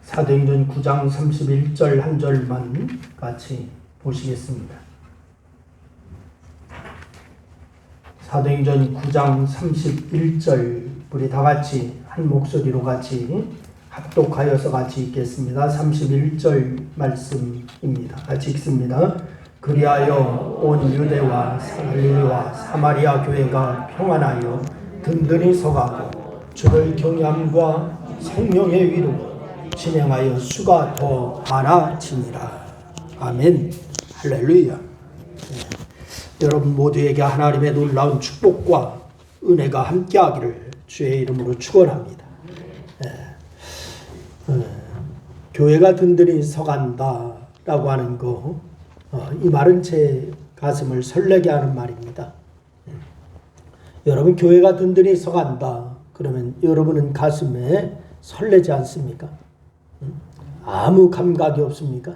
사도행전 9장 31절 한 절만 같이 보시겠습니다. 사도행전 9장 31절 우리 다 같이 한 목소리로 같이 합독하여서 같이 읽겠습니다. 31절 말씀입니다. 같이 읽습니다. 그리하여 온 유대와 갈릴리와 사마리아 교회가 평안하여 든든히 서가고 주를 경외함과 성령의 위로 진행하여 수가 더 많아지니라. 아멘. 할렐루야. 여러분 모두에게 하나님의 놀라운 축복과 은혜가 함께하기를 주의 이름으로 축원합니다. 교회가 든든히 서간다라고 하는 거, 이 말은 제 가슴을 설레게 하는 말입니다. 여러분 교회가 든든히 서간다 그러면 여러분은 가슴에 설레지 않습니까? 아무 감각이 없습니까?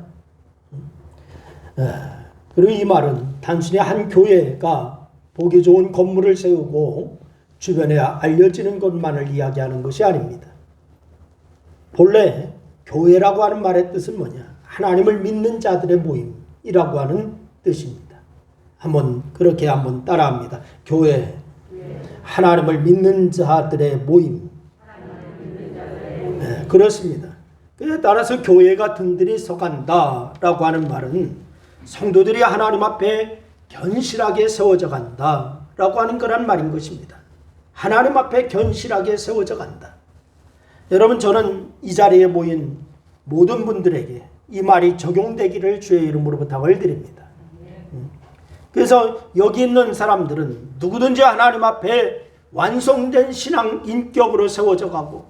그리고 이 말은 단순히 한 교회가 보기 좋은 건물을 세우고 주변에 알려지는 것만을 이야기하는 것이 아닙니다. 본래 교회라고 하는 말의 뜻은 뭐냐? 하나님을 믿는 자들의 모임이라고 하는 뜻입니다. 그렇게 한번 따라합니다. 교회, 하나님을 믿는 자들의 모임. 네, 그렇습니다. 그에 따라서 교회가 든든히 서간다라고 하는 말은 성도들이 하나님 앞에 견실하게 세워져 간다라고 하는 거란 말인 것입니다. 하나님 앞에 견실하게 세워져 간다. 여러분, 저는 이 자리에 모인 모든 분들에게 이 말이 적용되기를 주의 이름으로 부탁을 드립니다. 그래서 여기 있는 사람들은 누구든지 하나님 앞에 완성된 신앙 인격으로 세워져 가고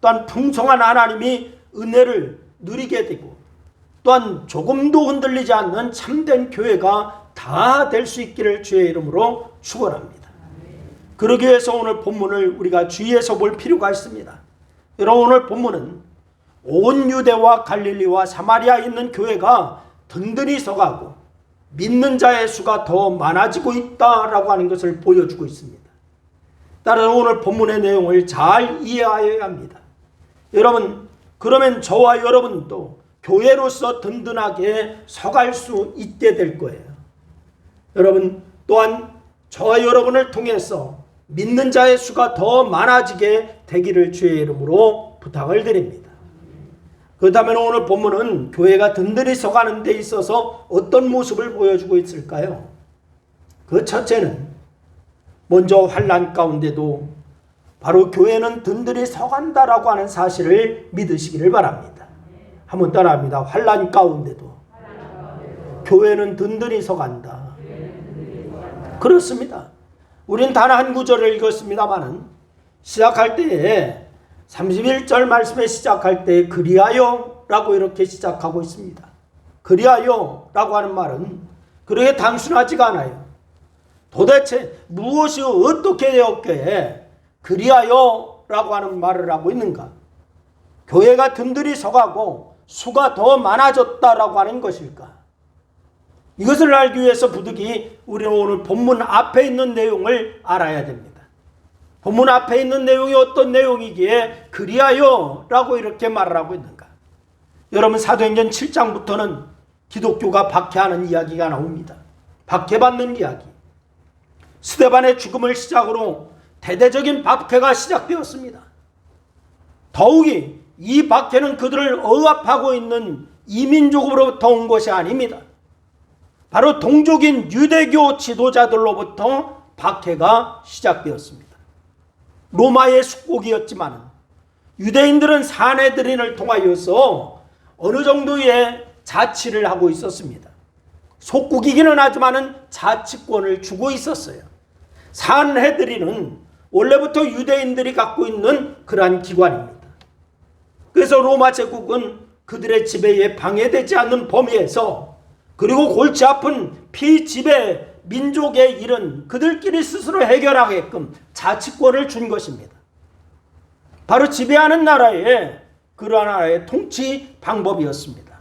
또한 풍성한 하나님이 은혜를 누리게 되고 또한 조금도 흔들리지 않는 참된 교회가 다 될 수 있기를 주의 이름으로 축원합니다. 그러기 위해서 오늘 본문을 우리가 주의해서 볼 필요가 있습니다. 여러분, 오늘 본문은 온 유대와 갈릴리와 사마리아에 있는 교회가 든든히 서가고 믿는 자의 수가 더 많아지고 있다라고 하는 것을 보여주고 있습니다. 따라서 오늘 본문의 내용을 잘 이해하여야 합니다. 여러분, 그러면 저와 여러분도 교회로서 든든하게 서갈 수 있게 될 거예요. 여러분, 또한 저와 여러분을 통해서 믿는 자의 수가 더 많아지게 되기를 주의 이름으로 부탁을 드립니다. 그렇다면 오늘 본문은 교회가 든든히 서가는 데 있어서 어떤 모습을 보여주고 있을까요? 그 첫째는 먼저 환난 가운데도 바로 교회는 든든히 서간다라고 하는 사실을 믿으시기를 바랍니다. 한번 따라합니다. 환난 가운데도 교회는 든든히 서간다. 그렇습니다. 우린 단 한 구절을 읽었습니다만은 시작할 때에 31절 말씀에 시작할 때 그리하여 라고 이렇게 시작하고 있습니다. 그리하여 라고 하는 말은 그렇게 단순하지가 않아요. 도대체 무엇이 어떻게 되었기에 그리하여 라고 하는 말을 하고 있는가? 교회가 든든히 서가고 수가 더 많아졌다라고 하는 것일까? 이것을 알기 위해서 부득이 우리는 오늘 본문 앞에 있는 내용을 알아야 됩니다. 본문 앞에 있는 내용이 어떤 내용이기에 그리하여 라고 이렇게 말을 하고 있는가? 여러분, 사도행전 7장부터는 기독교가 박해하는 이야기가 나옵니다. 박해받는 이야기. 스데반의 죽음을 시작으로 대대적인 박해가 시작되었습니다. 더욱이 이 박해는 그들을 억압하고 있는 이민족으로부터 온 것이 아닙니다. 바로 동족인 유대교 지도자들로부터 박해가 시작되었습니다. 로마의属国이었지만 유대인들은 산헤드린을 통하여서 어느 정도의 자치를 하고 있었습니다. 속국이기는 하지만 자치권을 주고 있었어요. 산헤드린은 원래부터 유대인들이 갖고 있는 그러한 기관입니다. 그래서 로마 제국은 그들의 지배에 방해되지 않는 범위에서 그리고 골치 아픈 피지배 민족의 일은 그들끼리 스스로 해결하게끔 자치권을 준 것입니다. 바로 지배하는 나라의 그러한 나라의 통치 방법이었습니다.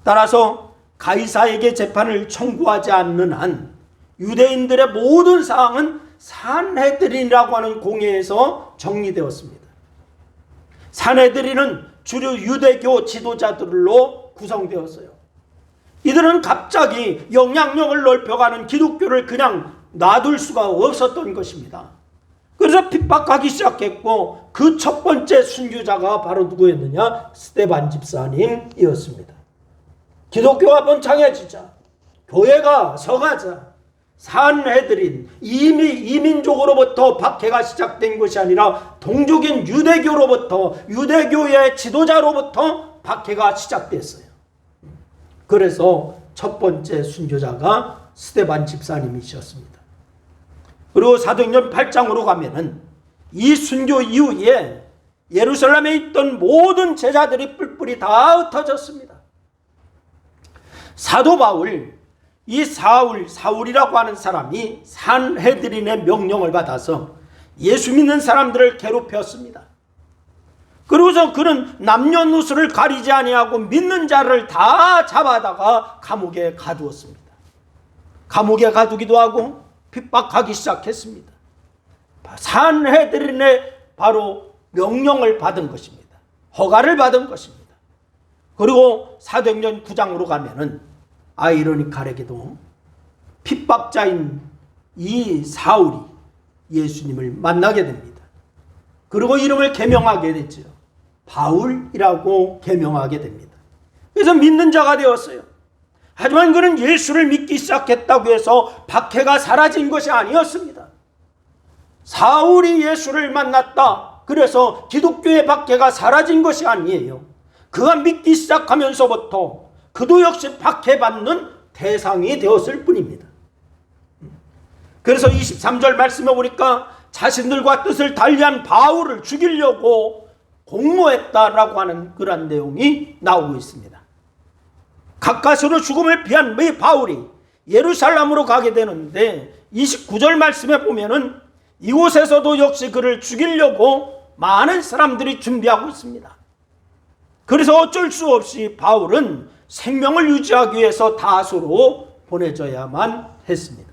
따라서 가이사에게 재판을 청구하지 않는 한 유대인들의 모든 사항은 산헤드린이라고 하는 공회에서 정리되었습니다. 산헤드린은 주류 유대교 지도자들로 구성되었어요. 이들은 갑자기 영향력을 넓혀가는 기독교를 그냥 놔둘 수가 없었던 것입니다. 그래서 핍박하기 시작했고 그 첫 번째 순교자가 바로 누구였느냐? 스데반 집사님이었습니다. 기독교가 번창해지자, 교회가 서가자, 산헤드린 이민족으로부터 박해가 시작된 것이 아니라 동족인 유대교로부터, 유대교의 지도자로부터 박해가 시작됐어요. 그래서 첫 번째 순교자가 스데반 집사님이셨습니다. 그리고 사도행전 8장으로 가면은 이 순교 이후에 예루살렘에 있던 모든 제자들이 뿔뿔이 다 흩어졌습니다. 사도 바울, 이 사울이라고 하는 사람이 산헤드린의 명령을 받아서 예수 믿는 사람들을 괴롭혔습니다. 그러고서 그는 남녀노소를 가리지 아니하고 믿는 자를 다 잡아다가 감옥에 가두었습니다. 감옥에 가두기도 하고 핍박하기 시작했습니다. 산헤드린의 바로 명령을 받은 것입니다. 허가를 받은 것입니다. 그리고 사도행전 9장으로 가면은 아이러니컬하게도 핍박자인 이 사울이 예수님을 만나게 됩니다. 그리고 이름을 개명하게 됐죠. 바울이라고 개명하게 됩니다. 그래서 믿는 자가 되었어요. 하지만 그는 예수를 믿기 시작했다고 해서 박해가 사라진 것이 아니었습니다. 사울이 예수를 만났다, 그래서 기독교의 박해가 사라진 것이 아니에요. 그가 믿기 시작하면서부터 그도 역시 박해받는 대상이 되었을 뿐입니다. 그래서 23절 말씀에 보니까 자신들과 뜻을 달리한 바울을 죽이려고 공모했다라고 하는 그런 내용이 나오고 있습니다. 가까스로 죽음을 피한 이 바울이 예루살렘으로 가게 되는데 29절 말씀에 보면은 이곳에서도 역시 그를 죽이려고 많은 사람들이 준비하고 있습니다. 그래서 어쩔 수 없이 바울은 생명을 유지하기 위해서 다소로 보내져야만 했습니다.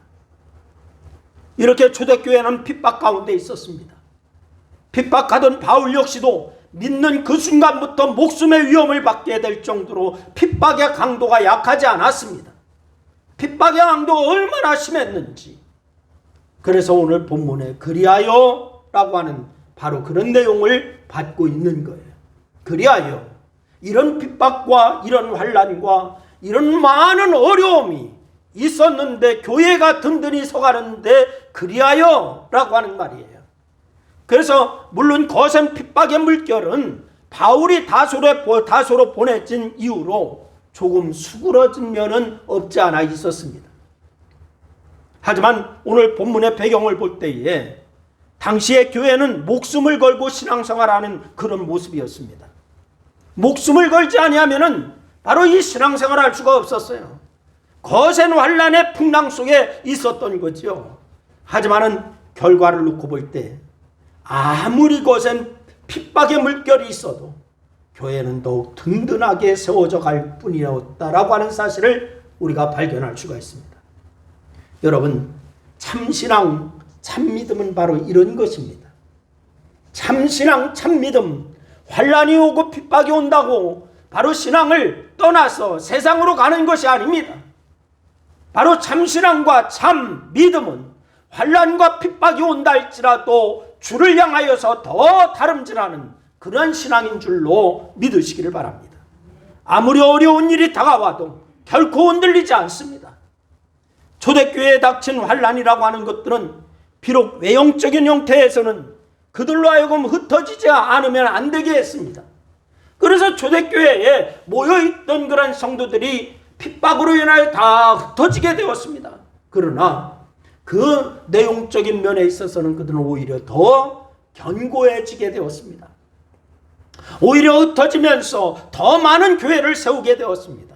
이렇게 초대교회는 핍박 가운데 있었습니다. 핍박하던 바울 역시도 믿는 그 순간부터 목숨의 위험을 받게 될 정도로 핍박의 강도가 약하지 않았습니다. 핍박의 강도가 얼마나 심했는지. 그래서 오늘 본문에 그리하여 라고 하는 바로 그런 내용을 받고 있는 거예요. 그리하여 이런 핍박과 이런 환난과 이런 많은 어려움이 있었는데 교회가 든든히 서가는데 그리하여 라고 하는 말이에요. 그래서 물론 거센 핍박의 물결은 바울이 다소로 보내진 이후로 조금 수그러진 면은 없지 않아 있었습니다. 하지만 오늘 본문의 배경을 볼 때에 당시의 교회는 목숨을 걸고 신앙생활하는 그런 모습이었습니다. 목숨을 걸지 아니하면은 바로 이 신앙생활을 할 수가 없었어요. 거센 환난의 풍랑 속에 있었던 거죠. 하지만은 결과를 놓고 볼 때 아무리 거센 핍박의 물결이 있어도 교회는 더욱 든든하게 세워져 갈 뿐이었다라고 하는 사실을 우리가 발견할 수가 있습니다. 여러분, 참신앙, 참믿음은 바로 이런 것입니다. 참신앙, 참믿음, 환난이 오고 핍박이 온다고 바로 신앙을 떠나서 세상으로 가는 것이 아닙니다. 바로 참신앙과 참믿음은 환난과 핍박이 온다 할지라도 주를 향하여서 더 다름질하는 그런 신앙인 줄로 믿으시기를 바랍니다. 아무리 어려운 일이 다가와도 결코 흔들리지 않습니다. 초대교회에 닥친 환난이라고 하는 것들은 비록 외형적인 형태에서는 그들로 하여금 흩어지지 않으면 안 되게 했습니다. 그래서 초대교회에 모여있던 그런 성도들이 핍박으로 인하여 다 흩어지게 되었습니다. 그러나 그 내용적인 면에 있어서는 그들은 오히려 더 견고해지게 되었습니다. 오히려 흩어지면서 더 많은 교회를 세우게 되었습니다.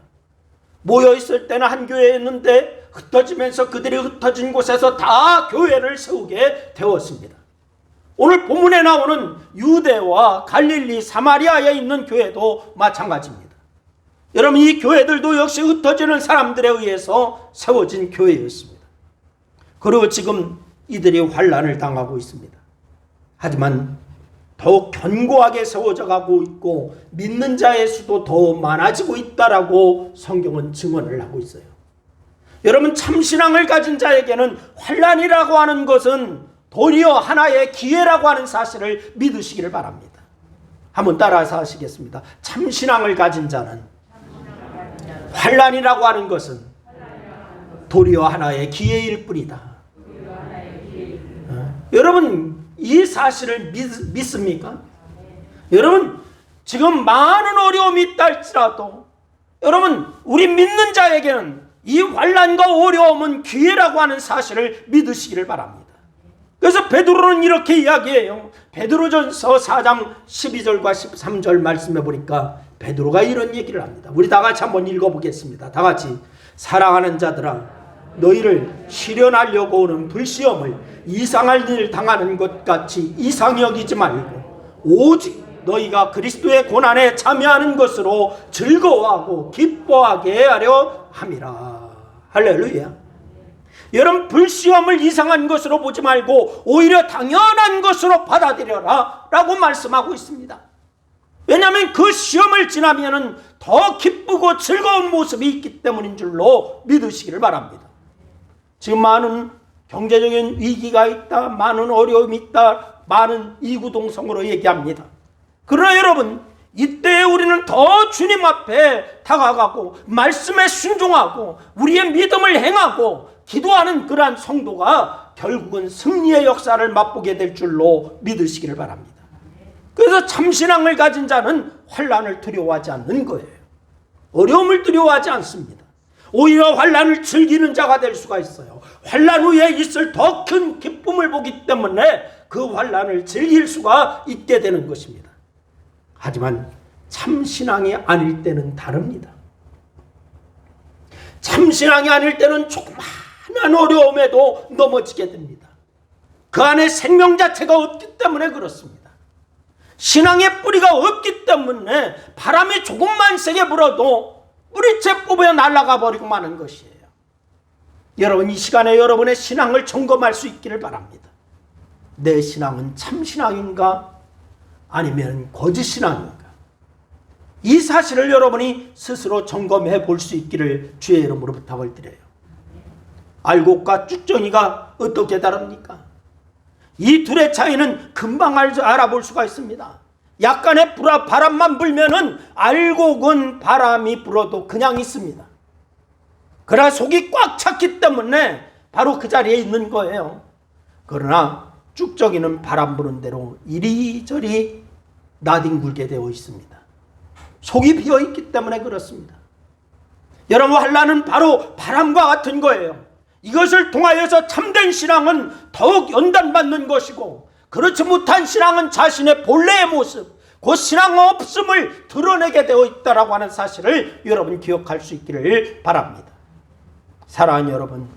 모여있을 때는 한 교회였는데 흩어지면서 그들이 흩어진 곳에서 다 교회를 세우게 되었습니다. 오늘 본문에 나오는 유대와 갈릴리, 사마리아에 있는 교회도 마찬가지입니다. 여러분, 이 교회들도 역시 흩어지는 사람들에 의해서 세워진 교회였습니다. 그리고 지금 이들이 환난을 당하고 있습니다. 하지만 더욱 견고하게 세워져 가고 있고 믿는 자의 수도 더 많아지고 있다라고 성경은 증언을 하고 있어요. 여러분, 참신앙을 가진 자에게는 환난이라고 하는 것은 도리어 하나의 기회라고 하는 사실을 믿으시기를 바랍니다. 한번 따라서 하시겠습니다. 참신앙을 가진 자는 환난이라고 하는 것은 도리어 하나의 기회일 뿐이다. 여러분, 이 사실을 믿습니까? 여러분, 지금 많은 어려움이 있다 할지라도 여러분, 우리 믿는 자에게는 이 환난과 어려움은 기회라고 하는 사실을 믿으시기를 바랍니다. 그래서 베드로는 이렇게 이야기해요. 베드로전서 4장 12절과 13절 말씀해 보니까 베드로가 이런 얘기를 합니다. 우리 다 같이 한번 읽어보겠습니다. 다 같이. 사랑하는 자들아, 너희를 시련하려고 오는 불시험을 이상할 일 당하는 것 같이 이상히 여기지 말고 오직 너희가 그리스도의 고난에 참여하는 것으로 즐거워하고 기뻐하게 하려 함이라. 할렐루야. 여러분, 불시험을 이상한 것으로 보지 말고 오히려 당연한 것으로 받아들여라 라고 말씀하고 있습니다. 왜냐하면 그 시험을 지나면 더 기쁘고 즐거운 모습이 있기 때문인 줄로 믿으시기를 바랍니다. 지금 많은 경제적인 위기가 있다, 많은 어려움이 있다, 많은 이구동성으로 얘기합니다. 그러나 여러분, 이때 우리는 더 주님 앞에 다가가고 말씀에 순종하고 우리의 믿음을 행하고 기도하는 그러한 성도가 결국은 승리의 역사를 맛보게 될 줄로 믿으시기를 바랍니다. 그래서 참신앙을 가진 자는 환난을 두려워하지 않는 거예요. 어려움을 두려워하지 않습니다. 오히려 환난을 즐기는 자가 될 수가 있어요. 환난 후에 있을 더 큰 기쁨을 보기 때문에 그 환난을 즐길 수가 있게 되는 것입니다. 하지만 참신앙이 아닐 때는 다릅니다. 참신앙이 아닐 때는 조그마한 어려움에도 넘어지게 됩니다. 그 안에 생명 자체가 없기 때문에 그렇습니다. 신앙의 뿌리가 없기 때문에 바람이 조금만 세게 불어도 뿌리채 뽑아 날아가 버리고 마는 것이에요. 여러분, 이 시간에 여러분의 신앙을 점검할 수 있기를 바랍니다. 내 신앙은 참신앙인가 아니면 거짓신앙인가? 이 사실을 여러분이 스스로 점검해 볼 수 있기를 주의 이름으로 부탁을 드려요. 알곡과 쭉정이가 어떻게 다릅니까? 이 둘의 차이는 금방 알아볼 수가 있습니다. 약간의 바람만 불면은 알곡은 바람이 불어도 그냥 있습니다. 그러나 속이 꽉 찼기 때문에 바로 그 자리에 있는 거예요. 그러나 쭉정이는 바람 부는 대로 이리저리 나뒹굴게 되어 있습니다. 속이 비어있기 때문에 그렇습니다. 여러분, 환난은 바로 바람과 같은 거예요. 이것을 통하여서 참된 신앙은 더욱 연단받는 것이고, 그렇지 못한 신앙은 자신의 본래의 모습, 그 신앙 없음을 드러내게 되어 있다라고 하는 사실을 여러분 기억할 수 있기를 바랍니다. 사랑하는 여러분,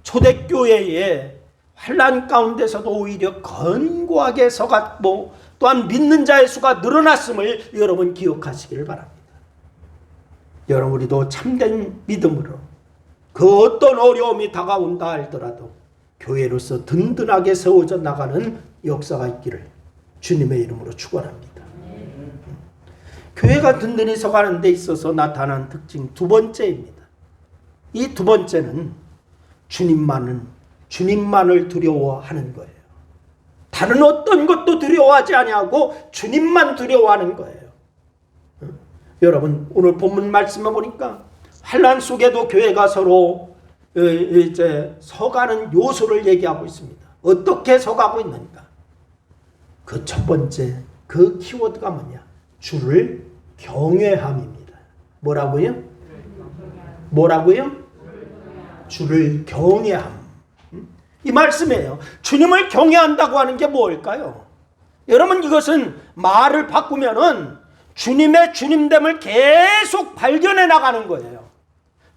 초대교회의 환난 가운데서도 오히려 견고하게 서갔고 또한 믿는 자의 수가 늘어났음을 여러분 기억하시기를 바랍니다. 여러분, 우리도 참된 믿음으로 그 어떤 어려움이 다가온다 할더라도 교회로서 든든하게 세워져 나가는 역사가 있기를 주님의 이름으로 축원합니다. 교회가 든든히 서가는 데 있어서 나타난 특징 두 번째입니다. 이 두 번째는 주님만을 두려워하는 거예요. 다른 어떤 것도 두려워하지 아니하고 주님만 두려워하는 거예요. 여러분, 오늘 본문 말씀을 보니까 환난 속에도 교회가 서로 이제 서가는 요소를 얘기하고 있습니다. 어떻게 서가고 있는가? 그 첫 번째, 그 키워드가 뭐냐? 주를 경외함입니다. 뭐라고요? 주를 경외함. 이 말씀이에요. 주님을 경외한다고 하는 게 뭘까요? 여러분, 이것은 말을 바꾸면은 주님의 주님됨을 계속 발견해 나가는 거예요.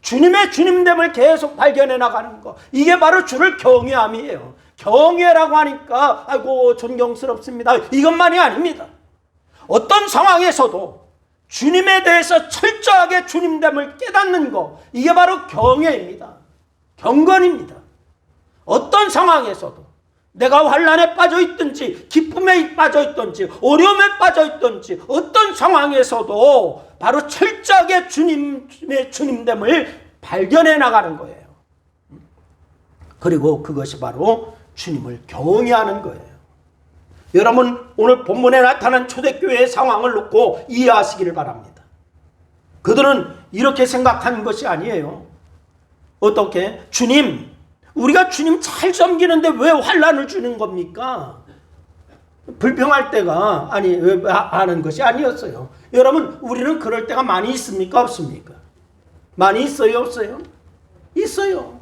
주님의 주님됨을 계속 발견해 나가는 거. 이게 바로 주를 경외함이에요. 경외라고 하니까 아이고 존경스럽습니다, 이것만이 아닙니다. 어떤 상황에서도 주님에 대해서 철저하게 주님됨을 깨닫는 거, 이게 바로 경외입니다. 경건입니다. 어떤 상황에서도 내가 환난에 빠져 있든지 기쁨에 빠져 있든지 어려움에 빠져 있든지 어떤 상황에서도 바로 철저하게 주님의 주님됨을 발견해 나가는 거예요. 그리고 그것이 바로 주님을 경외하는 거예요. 여러분, 오늘 본문에 나타난 초대교회의 상황을 놓고 이해하시기를 바랍니다. 그들은 이렇게 생각하는 것이 아니에요. 어떻게? 주님, 우리가 주님 잘 섬기는데 왜 환난을 주는 겁니까? 불평할 때가 하는 것이 아니었어요. 여러분, 우리는 그럴 때가 많이 있습니까? 없습니까? 많이 있어요? 없어요? 있어요.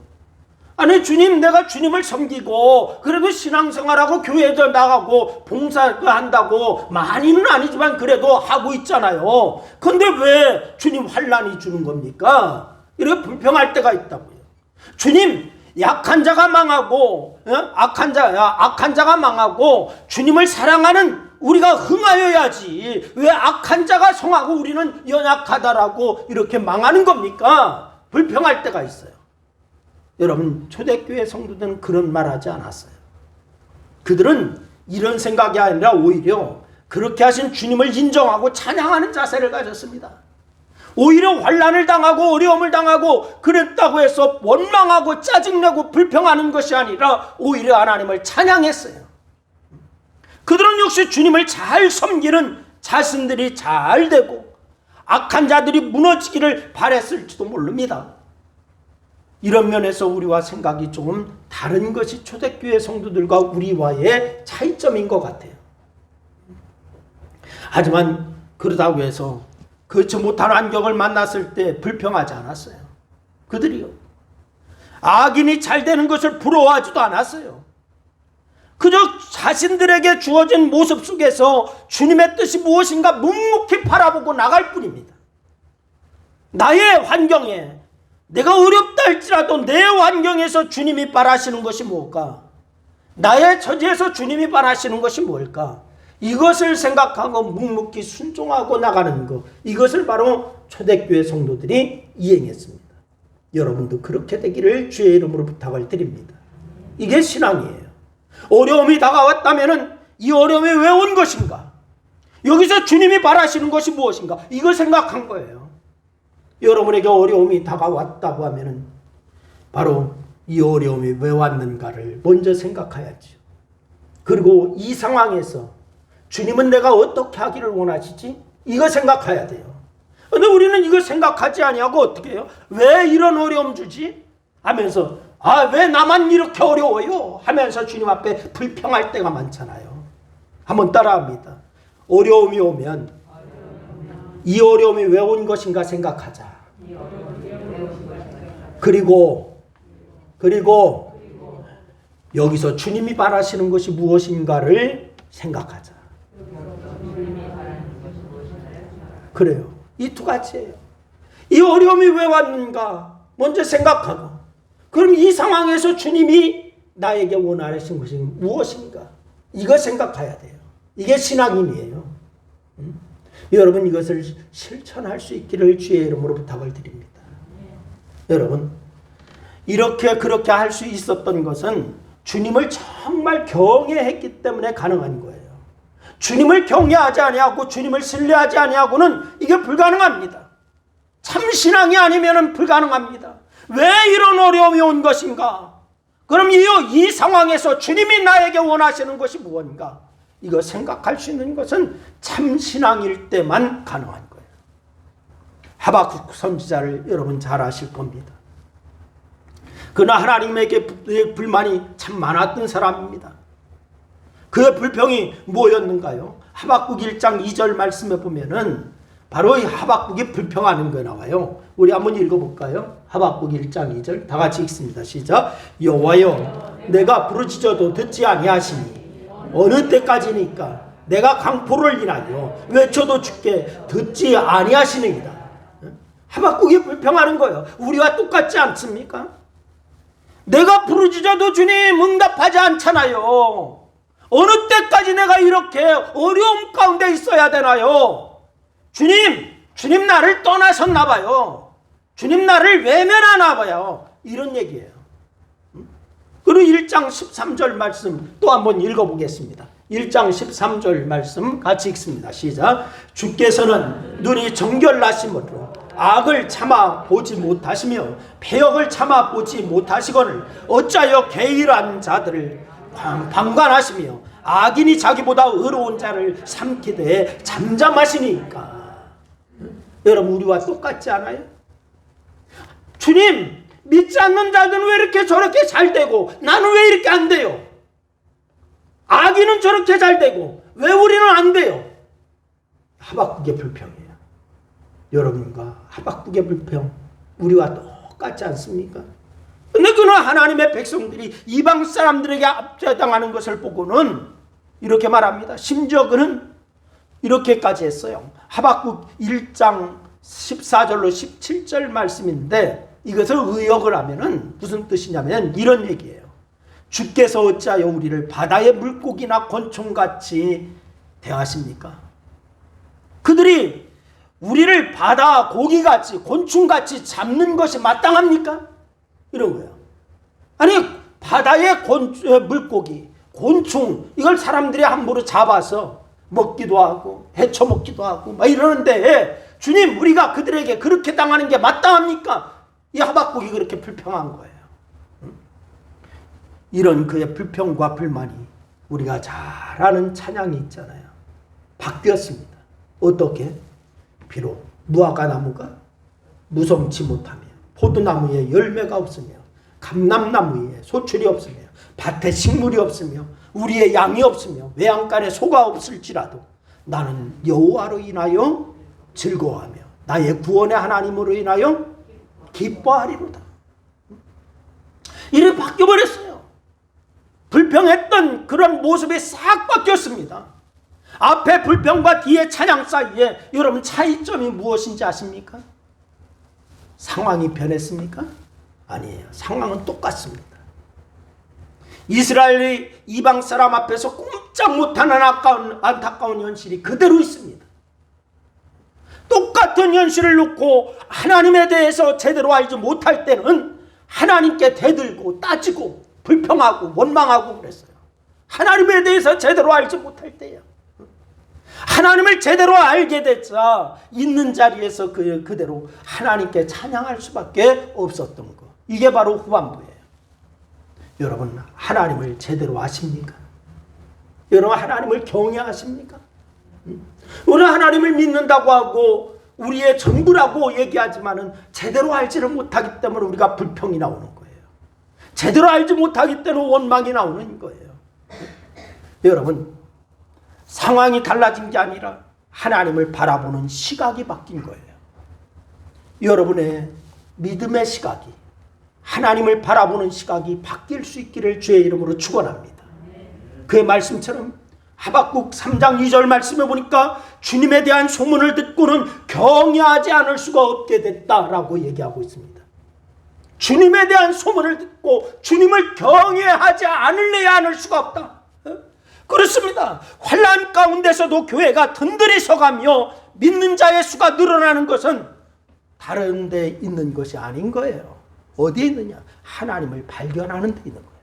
아니, 주님, 내가 주님을 섬기고 그래도 신앙생활하고 교회도 나가고 봉사한다고 많이는 아니지만 그래도 하고 있잖아요. 근데 왜 주님 환난이 주는 겁니까? 이렇게 불평할 때가 있다고요. 주님, 약한 자가 망하고 악한 자가 망하고 주님을 사랑하는 우리가 흥하여야지 왜 악한 자가 성하고 우리는 연약하다라고 이렇게 망하는 겁니까? 불평할 때가 있어요. 여러분, 초대교회 성도들은 그런 말 하지 않았어요. 그들은 이런 생각이 아니라 오히려 그렇게 하신 주님을 인정하고 찬양하는 자세를 가졌습니다. 오히려 환난을 당하고 어려움을 당하고 그랬다고 해서 원망하고 짜증내고 불평하는 것이 아니라 오히려 하나님을 찬양했어요. 그들은 역시 주님을 잘 섬기는 자신들이 잘 되고 악한 자들이 무너지기를 바랬을지도 모릅니다. 이런 면에서 우리와 생각이 조금 다른 것이 초대교회 성도들과 우리와의 차이점인 것 같아요. 하지만 그러다고 해서 그렇지 못한 환경을 만났을 때 불평하지 않았어요. 그들이요. 악인이 잘 되는 것을 부러워하지도 않았어요. 그저 자신들에게 주어진 모습 속에서 주님의 뜻이 무엇인가 묵묵히 바라보고 나갈 뿐입니다. 나의 환경에 내가 어렵다 할지라도 내 환경에서 주님이 바라시는 것이 뭘까? 나의 처지에서 주님이 바라시는 것이 뭘까? 이것을 생각하고 묵묵히 순종하고 나가는 것, 이것을 바로 초대교회 성도들이 이행했습니다. 여러분도 그렇게 되기를 주의 이름으로 부탁을 드립니다. 이게 신앙이에요. 어려움이 다가왔다면 이 어려움이 왜 온 것인가? 여기서 주님이 바라시는 것이 무엇인가? 이걸 생각한 거예요. 여러분에게 어려움이 다가왔다고 하면 바로 이 어려움이 왜 왔는가를 먼저 생각해야죠. 그리고 이 상황에서 주님은 내가 어떻게 하기를 원하시지? 이거 생각해야 돼요. 근데 우리는 이거 생각하지 아니하고 어떻게 해요? 왜 이런 어려움 주지? 하면서 왜 나만 이렇게 어려워요? 하면서 주님 앞에 불평할 때가 많잖아요. 한번 따라합니다. 어려움이 오면 이 어려움이 왜 온 것인가 생각하자. 그리고 여기서 주님이 바라시는 것이 무엇인가를 생각하자. 그래요. 이 두 가지예요. 이 어려움이 왜 왔는가 먼저 생각하고, 그럼 이 상황에서 주님이 나에게 원하신 것이 무엇인가 이거 생각해야 돼요. 이게 신앙인이에요. 여러분, 이것을 실천할 수 있기를 주의 이름으로 부탁을 드립니다. 여러분, 이렇게 그렇게 할 수 있었던 것은 주님을 정말 경외했기 때문에 가능한 거예요. 주님을 경외하지 아니하고 주님을 신뢰하지 아니하고는 이게 불가능합니다. 참 신앙이 아니면 불가능합니다. 왜 이런 어려움이 온 것인가? 그럼 이 상황에서 주님이 나에게 원하시는 것이 무엇인가? 이거 생각할 수 있는 것은 참 신앙일 때만 가능한 거예요. 하박국 선지자를 여러분 잘 아실 겁니다. 그는 하나님에게 불만이 참 많았던 사람입니다. 그의 불평이 뭐였는가요? 하박국 1장 2절 말씀에 보면은 바로 이 하박국이 불평하는 거 나와요. 우리 한번 읽어볼까요? 하박국 1장 2절 다 같이 읽습니다. 시작. 여호와여, 내가 부르짖어도 듣지 아니하시니 어느 때까지니까 내가 강포를 인하여 외쳐도 주께 듣지 아니하시느니라. 하박국이 불평하는 거예요. 우리와 똑같지 않습니까? 내가 부르짖어도 주님 응답하지 않잖아요. 어느 때까지 내가 이렇게 어려움 가운데 있어야 되나요? 주님 나를 떠나셨나 봐요. 주님 나를 외면하나 봐요. 이런 얘기예요. 그리고 1장 13절 말씀 또 한번 읽어보겠습니다. 1장 13절 말씀 같이 읽습니다. 시작. 주께서는 눈이 정결나심으로 악을 참아 보지 못하시며 패역을 참아 보지 못하시거늘 어찌하여 게으르한 자들을 방관하시며 악인이 자기보다 의로운 자를 삼키되 잠잠하시니까. 여러분, 우리와 똑같지 않아요? 주님, 믿지 않는 자들은 왜 이렇게 저렇게 잘 되고 나는 왜 이렇게 안 돼요? 악인은 저렇게 잘 되고 왜 우리는 안 돼요? 하박국의 불평이에요. 여러분과 하박국의 불평, 우리와 똑같지 않습니까? 근데 그는 하나님의 백성들이 이방 사람들에게 압제당하는 것을 보고는 이렇게 말합니다. 심지어 그는 이렇게까지 했어요. 하박국 1장 14절로 17절 말씀인데 이것을 의역을 하면은 무슨 뜻이냐면 이런 얘기예요. 주께서 어찌하여 우리를 바다의 물고기나 곤충같이 대하십니까? 그들이 우리를 바다 고기같이 곤충같이 잡는 것이 마땅합니까? 이런 거예요. 아니, 바다의 물고기, 곤충, 이걸 사람들이 함부로 잡아서 먹기도 하고 헤쳐 먹기도 하고 막 이러는데 주님, 우리가 그들에게 그렇게 당하는 게 마땅합니까? 이 하박국이 그렇게 불평한 거예요. 이런 그의 불평과 불만이 우리가 잘 아는 찬양이 있잖아요. 바뀌었습니다. 어떻게? 비록 무화과 나무가 무성치 못하며 포도나무에 열매가 없으며 감람나무에 소출이 없으며 밭에 식물이 없으며 우리의 양이 없으며 외양간에 소가 없을지라도 나는 여호와로 인하여 즐거워하며 나의 구원의 하나님으로 인하여 기뻐하리로다. 이렇게 바뀌어버렸어요. 불평했던 그런 모습이 싹 바뀌었습니다. 앞에 불평과 뒤에 찬양 사이에 여러분 차이점이 무엇인지 아십니까? 상황이 변했습니까? 아니에요. 상황은 똑같습니다. 이스라엘이 이방 사람 앞에서 꼼짝 못하는 안타까운 현실이 그대로 있습니다. 똑같은 현실을 놓고 하나님에 대해서 제대로 알지 못할 때는 하나님께 대들고 따지고 불평하고 원망하고 그랬어요. 하나님에 대해서 제대로 알지 못할 때요. 하나님을 제대로 알게 됐자 있는 자리에서 그대로 하나님께 찬양할 수밖에 없었던 것. 이게 바로 후반부예요. 여러분, 하나님을 제대로 아십니까? 여러분, 하나님을 경외하십니까? 우리 하나님을 믿는다고 하고 우리의 전부라고 얘기하지만은 제대로 알지를 못하기 때문에 우리가 불평이 나오는 거예요. 제대로 알지 못하기 때문에 원망이 나오는 거예요. 여러분, 상황이 달라진 게 아니라 하나님을 바라보는 시각이 바뀐 거예요. 여러분의 믿음의 시각이, 하나님을 바라보는 시각이 바뀔 수 있기를 주의 이름으로 축원합니다. 그의 말씀처럼 하박국 3장 2절 말씀에 보니까 주님에 대한 소문을 듣고는 경외하지 않을 수가 없게 됐다라고 얘기하고 있습니다. 주님에 대한 소문을 듣고 주님을 경외하지 않을래야 않을 수가 없다. 그렇습니다. 환난 가운데서도 교회가 든든히 서가며 믿는 자의 수가 늘어나는 것은 다른 데 있는 것이 아닌 거예요. 어디에 있느냐? 하나님을 발견하는 데 있는 거예요.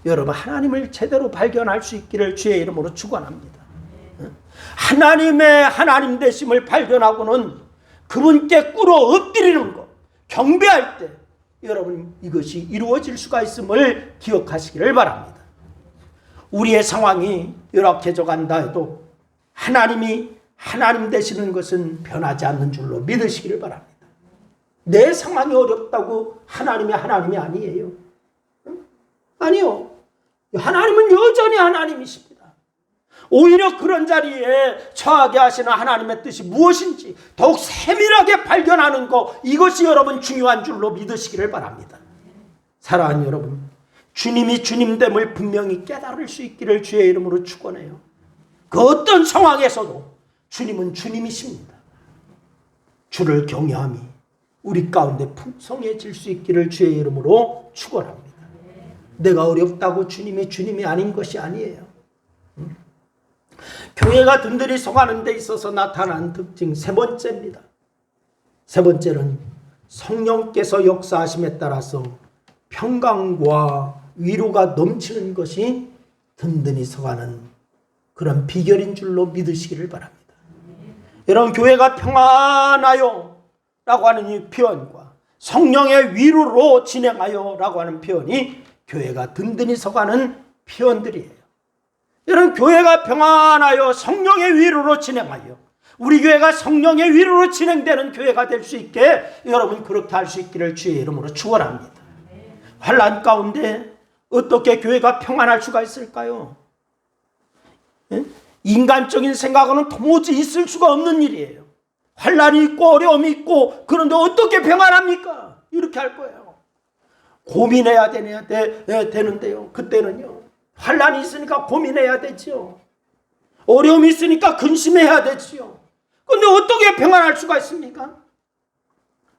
여러분, 하나님을 제대로 발견할 수 있기를 주의 이름으로 축원합니다. 하나님의 하나님 되심을 발견하고는 그분께 꿇어 엎드리는 것, 경배할 때 여러분 이것이 이루어질 수가 있음을 기억하시기를 바랍니다. 우리의 상황이 열악해져 간다 해도 하나님이 하나님 되시는 것은 변하지 않는 줄로 믿으시기를 바랍니다. 내 상황이 어렵다고 하나님이 아니에요. 아니요. 하나님은 여전히 하나님이십니다. 오히려 그런 자리에 처하게 하시는 하나님의 뜻이 무엇인지 더욱 세밀하게 발견하는 것, 이것이 여러분 중요한 줄로 믿으시기를 바랍니다. 사랑하는 여러분, 주님이 주님됨을 분명히 깨달을 수 있기를 주의 이름으로 축원해요. 그 어떤 상황에서도 주님은 주님이십니다. 주를 경외함이 우리 가운데 풍성해질 수 있기를 주의 이름으로 축원합니다. 내가 어렵다고 주님이 아닌 것이 아니에요. 교회가 든든히 서가는 데 있어서 나타난 특징 세 번째입니다. 세 번째는 성령께서 역사하심에 따라서 평강과 위로가 넘치는 것이 든든히 서가는 그런 비결인 줄로 믿으시기를 바랍니다. 여러분, 교회가 평안하여 라고 하는 이 표현과 성령의 위로로 진행하여 라고 하는 표현이 교회가 든든히 서가는 표현들이에요. 여러분, 교회가 평안하여 성령의 위로로 진행하여 우리 교회가 성령의 위로로 진행되는 교회가 될 수 있게 여러분 그렇게 할 수 있기를 주의 이름으로 축원합니다. 환난 가운데 어떻게 교회가 평안할 수가 있을까요? 인간적인 생각으로는 도무지 있을 수가 없는 일이에요. 환난이 있고 어려움이 있고 그런데 어떻게 평안합니까? 이렇게 할 거예요. 고민해야 되는데요. 그때는요. 환난이 있으니까 고민해야 되죠. 어려움이 있으니까 근심해야 되죠. 그런데 어떻게 평안할 수가 있습니까?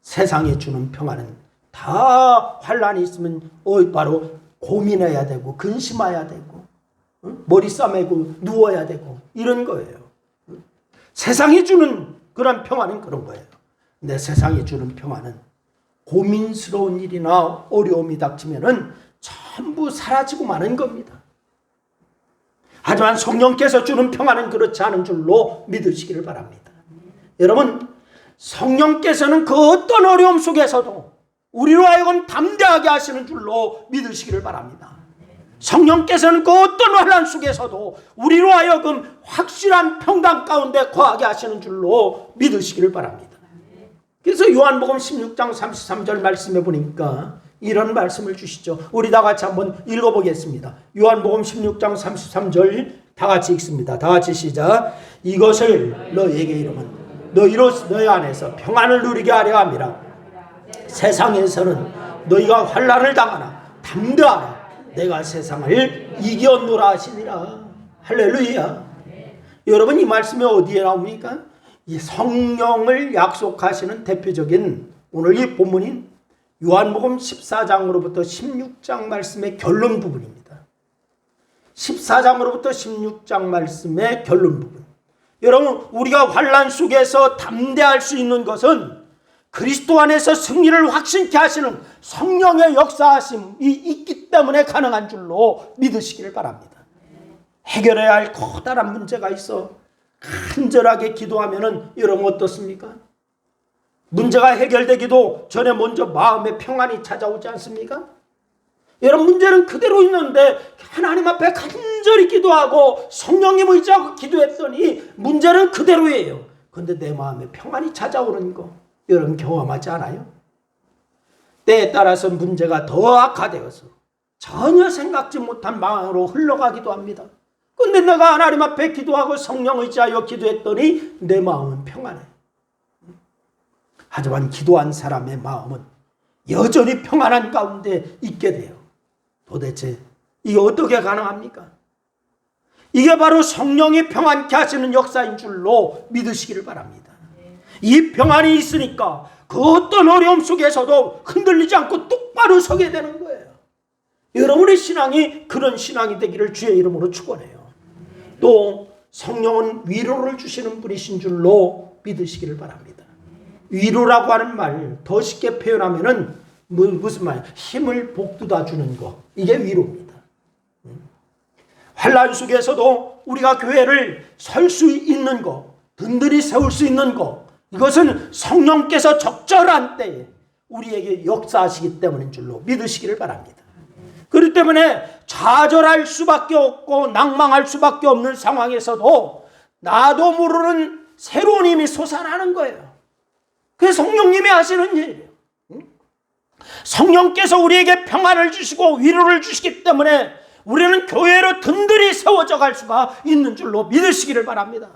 세상에 주는 평안은 다 환난이 있으면 바로 고민해야 되고 근심해야 되고 머리 싸매고 누워야 되고 이런 거예요. 세상이 주는 그런 평안은 그런 거예요. 근데 세상이 주는 평안은 고민스러운 일이나 어려움이 닥치면은 전부 사라지고 마는 겁니다. 하지만 성령께서 주는 평안은 그렇지 않은 줄로 믿으시기를 바랍니다. 여러분, 성령께서는 그 어떤 어려움 속에서도 우리로 하여금 담대하게 하시는 줄로 믿으시기를 바랍니다. 성령께서는 그 어떤 환난 속에서도 우리로 하여금 확실한 평강 가운데 거하게 하시는 줄로 믿으시기를 바랍니다. 그래서 요한복음 16장 33절 말씀에 보니까 이런 말씀을 주시죠. 우리 다 같이 한번 읽어보겠습니다. 요한복음 16장 33절 다 같이 읽습니다. 다 같이 시작. 이것을 너희에게 이름은 너희로 너희 안에서 평안을 누리게 하려 함이라. 세상에서는 너희가 환난을 당하나 담대하라. 내가 세상을 이겼노라 하시니라. 할렐루야. 여러분, 이 말씀이 어디에 나옵니까? 이 성령을 약속하시는 대표적인 오늘 이 본문인 요한복음 14장으로부터 16장 말씀의 결론 부분입니다. 14장으로부터 16장 말씀의 결론 부분. 여러분, 우리가 환난 속에서 담대할 수 있는 것은 그리스도 안에서 승리를 확신케 하시는 성령의 역사하심이 있기 때문에 가능한 줄로 믿으시기를 바랍니다. 해결해야 할 커다란 문제가 있어 간절하게 기도하면은 여러분 어떻습니까? 문제가 해결되기도 전에 먼저 마음의 평안이 찾아오지 않습니까? 여러분, 문제는 그대로 있는데 하나님 앞에 간절히 기도하고 성령님 의지하고 기도했더니 문제는 그대로예요. 그런데 내 마음에 평안이 찾아오는 거 여러분 경험하지 않아요? 때에 따라서 문제가 더 악화되어서 전혀 생각지 못한 방향으로 흘러가기도 합니다. 그런데 내가 하나님 앞에 기도하고 성령 의지하여 기도했더니 내 마음은 평안해. 하지만 기도한 사람의 마음은 여전히 평안한 가운데 있게 돼요. 도대체 이게 어떻게 가능합니까? 이게 바로 성령이 평안케 하시는 역사인 줄로 믿으시기를 바랍니다. 이 평안이 있으니까 그 어떤 어려움 속에서도 흔들리지 않고 똑바로 서게 되는 거예요. 여러분의 신앙이 그런 신앙이 되기를 주의 이름으로 축원해요. 또 성령은 위로를 주시는 분이신 줄로 믿으시기를 바랍니다. 위로라고 하는 말 더 쉽게 표현하면은 무슨 말? 힘을 복돋아 주는 거. 이게 위로입니다. 환난 속에서도 우리가 교회를 설 수 있는 거, 든든히 세울 수 있는 거, 이것은 성령께서 적절한 때에 우리에게 역사하시기 때문인 줄로 믿으시기를 바랍니다. 그렇기 때문에 좌절할 수밖에 없고 낭망할 수밖에 없는 상황에서도 나도 모르는 새로운 힘이 솟아나는 거예요. 그게 성령님이 하시는 일이에요. 성령께서 우리에게 평안을 주시고 위로를 주시기 때문에 우리는 교회로 든든히 세워져 갈 수가 있는 줄로 믿으시기를 바랍니다.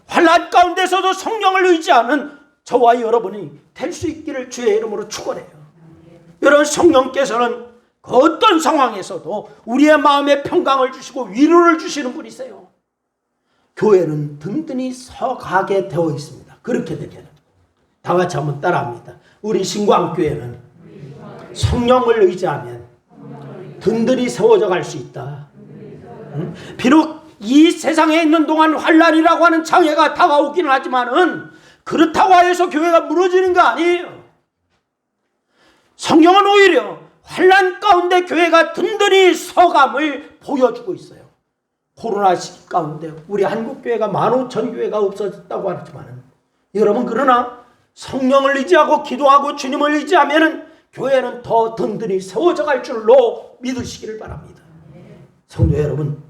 환난 가운데서도 성령을 의지하는 저와 여러분이 될 수 있기를 주의 이름으로 축원해요. 여러분, 성령께서는 그 어떤 상황에서도 우리의 마음에 평강을 주시고 위로를 주시는 분이세요. 교회는 든든히 서가게 되어 있습니다. 그렇게 되면 다 같이 한번 따라합니다. 우리 신광교회는 성령을 의지하면 든든히 세워져 갈 수 있다. 비록 이 세상에 있는 동안 환난이라고 하는 장애가 다가오기는 하지만은 그렇다고 해서 교회가 무너지는 거 아니에요. 성경은 오히려 환난 가운데 교회가 든든히 서감을 보여주고 있어요. 코로나 시기 가운데 우리 한국교회가 15,000교회가 없어졌다고 하지만 여러분, 그러나 성령을 의지하고 기도하고 주님을 의지하면 교회는 더 든든히 세워져 갈 줄로 믿으시기를 바랍니다. 성도 여러분,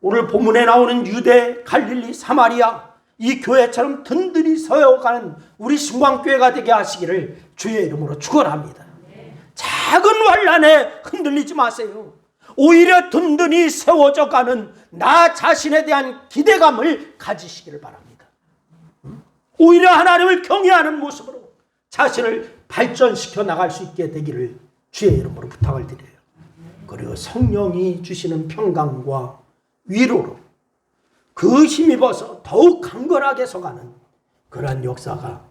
오늘 본문에 나오는 유대, 갈릴리, 사마리아 이 교회처럼 든든히 서어가는 우리 신광교회가 되게 하시기를 주의 이름으로 축원합니다. 작은 환난에 흔들리지 마세요. 오히려 든든히 세워져 가는 나 자신에 대한 기대감을 가지시기를 바랍니다. 오히려 하나님을 경외하는 모습으로 자신을 발전시켜 나갈 수 있게 되기를 주의 이름으로 부탁을 드려요. 그리고 성령이 주시는 평강과 위로로 그 힘입어서 더욱 강건하게 서가는 그러한 역사가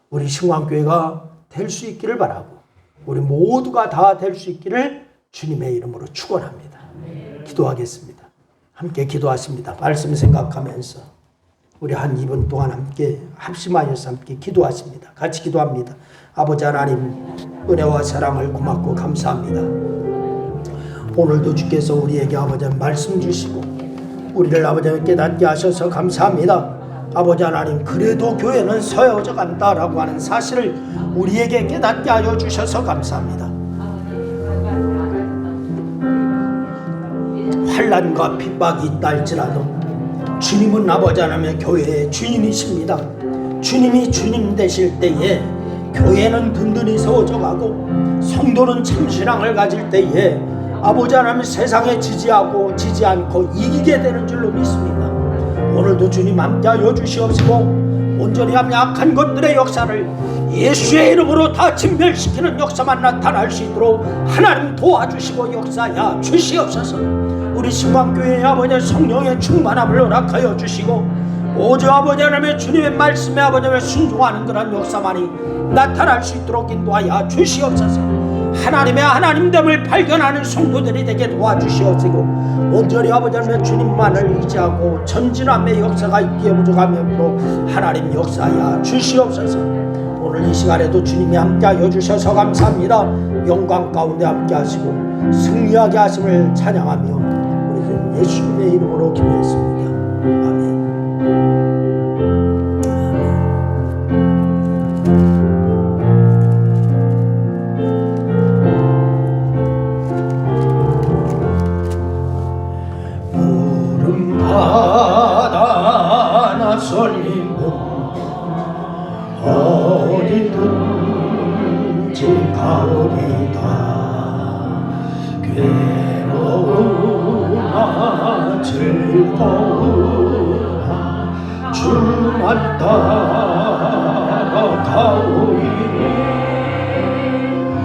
우리 신광교회가 될 수 있기를 바라고 우리 모두가 다 될 수 있기를 주님의 이름으로 축원합니다. 기도하겠습니다. 함께 기도하십니다. 말씀 생각하면서 우리 한 2분 동안 함께 합심하여서 함께 기도하십니다. 같이 기도합니다. 아버지 하나님, 은혜와 사랑을 고맙고 감사합니다. 오늘도 주께서 우리에게 아버지 말씀 주시고 우리를 아버지 깨닫게 하셔서 감사합니다. 아버지 하나님, 그래도 교회는 서여져 간다라고 하는 사실을 우리에게 깨닫게 하여 주셔서 감사합니다. 환난과 핍박이 있다 할지라도 주님은 아버지 하나님의 교회의 주인이십니다. 주님이 주님 되실 때에 교회는 든든히 세워져 가고 성도는 참신앙을 가질 때에 아버지 하나님 세상에 지지하고 지지 않고 이기게 되는 줄로 믿습니다. 오늘도 주님 함께하여 주시옵시고 온전히 약한 것들의 역사를 예수의 이름으로 다 진멸시키는 역사만 나타날 수 있도록 하나님 도와주시고 역사야 주시옵소서. 우리 신광교회의 아버지 성령의 충만함을 허락하여 주시고 오직 아버지 하나님의 주님의 말씀에 아버지 하나님의 순종하는 그런 역사만이 나타날 수 있도록 인도하여 주시옵소서. 하나님의 하나님됨을 발견하는 성도들이 되게 도와주시옵시고 온전히 아버지 하나님의 주님만을 의지하고 전진함의 역사가 있기에 부족하므로 하나님 역사하여 주시옵소서. 오늘 이 시간에도 주님이 함께하여 주셔서 감사합니다. 영광 가운데 함께하시고 승리하게 하심을 찬양하며 우리 주님 예수님의 이름으로 기도했습니다. 아멘. 바다 나설리고 어디든지 가오리다. 괴로우나 즐거우나 주만 따라 가오리니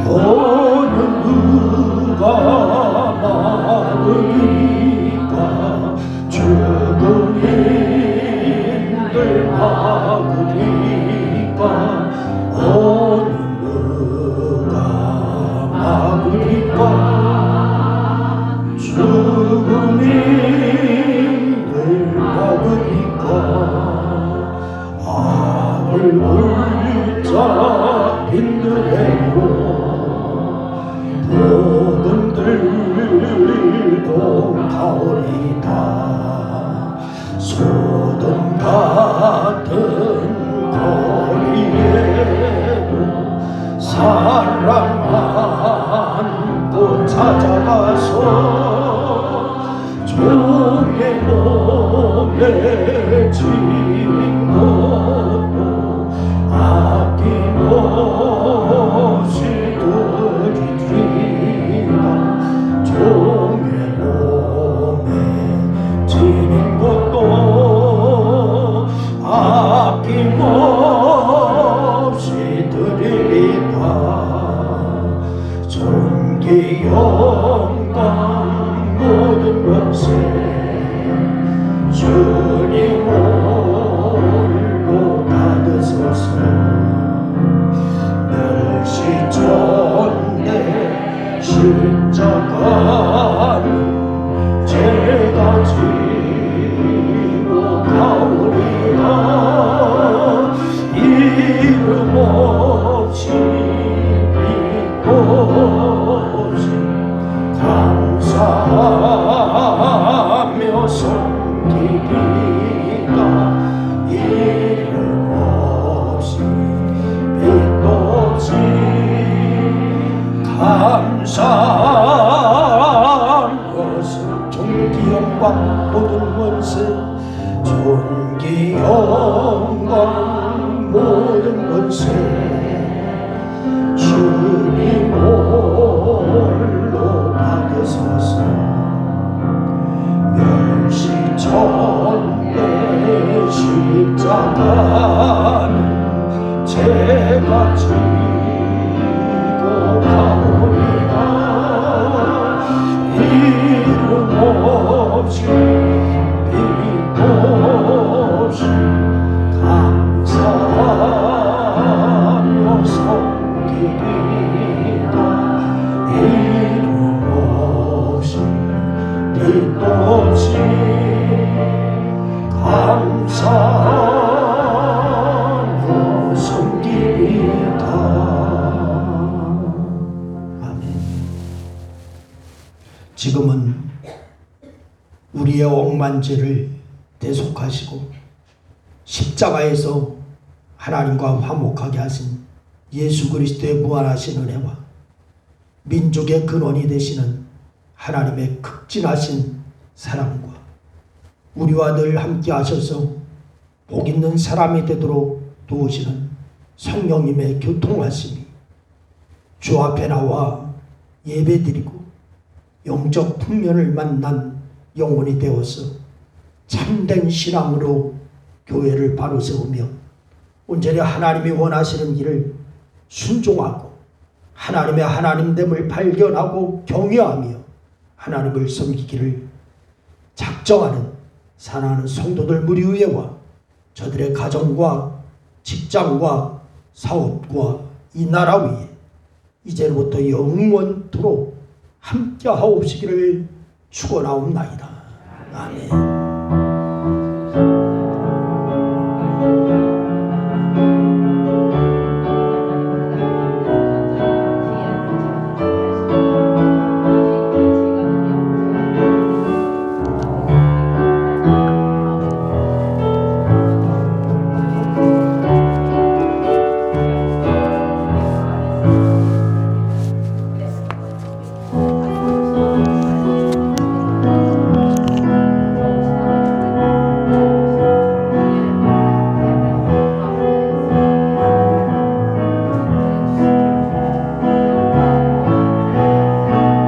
어느 누가 막으리까. 죽은 힘들 막으리까. 어느 누가 막으리까. 죽은 힘들 막으리까. 악을 물자 빈들에고 복음 들고 가오리다. 소돔 같은 거리에도 사람 안고 찾아가서 종의 몸에 지닌 것도 아낌없이 드리리라. 종의 몸에 지닌 것도 아낌없이 드리리라. 존귀 영광 모든 것에 주님 홀로 받으소서. 멸시전대 십자가는 제가 지고 가오리라. 이름 없이 믿고 곳에 주님 홀로 받으소서. 멸시천대 십자가는 제가 지고 가오리다. 이름 없이 빛 없이 감사하며 섬기리다. 이름 없이 빛 없이 감사하며 섬기리다. 아멘. 지금은 우리의 억만죄를 대속하시고 십자가에서 하나님과 화목하게 하신 예수 그리스도의 무한하신 은혜와 민족의 근원이 되시는 하나님의 극진하신 사랑과 우리와 늘 함께 하셔서 복 있는 사람이 되도록 도우시는 성령님의 교통하심이 주 앞에 나와 예배드리고 영적 풍년을 만난 영혼이 되어서 참된 신앙으로 교회를 바로 세우며 온전히 하나님이 원하시는 일을 순종하고 하나님의 하나님됨을 발견하고 경외하며 하나님을 섬기기를 작정하는 사랑하는 성도들 무리 위에와 저들의 가정과 직장과 사업과 이 나라 위에 이제부터 영원토록 함께 하옵시기를 축원하옵나이다. 아멘.